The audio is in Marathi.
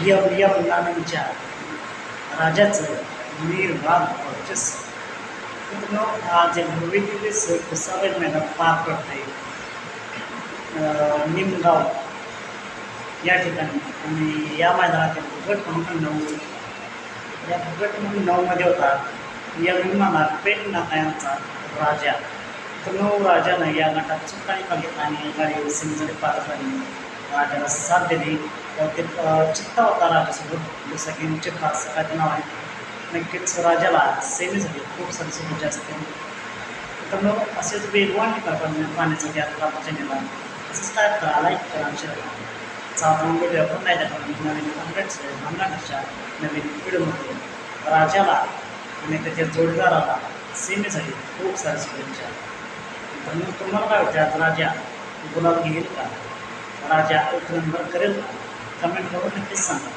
यम नानंच्या राजाचं निर्वाह वर्चस्व. मित्रांनो, आज नवी दिल्ली सर्व मैदान पार पडते निमगाव या ठिकाणी. आणि या मैदानातील गट क्रमांक 9, या गट क्रमांक 9मध्ये होता या विमानात पेट नाका यांचा राजा. तर 9 राजानं या गटात सुखाने काढली आणि गाडी सिंचरी पार झाली. राजाला साथ दिली. ते चित्ता होता राजासोबत, जसं की चित्ता सकाळचं नाव आहे. नक्कीच राजाला सेवेसाठी खूप सारी शुभेच्छा असते. तर मग असेच वेगवान पाहण्यासाठी आपला चॅनेलला तसंच काय करा, लाईक करा, शेअर करा. साधारण व्हिडिओ पण नाही द्या, नवीन भांडाच्या नवीन व्हिडिओमध्ये राजाला आणि त्याच्या जोडीदाराला सेवेसाठी खूप साऱ्या शुभेच्छा. तर मग तुम्हाला काय वाटतं, आज राजा गुलाब घेईल का, राजा एक नंबर करेल का, कमेंट करून नक्कीच सांगा.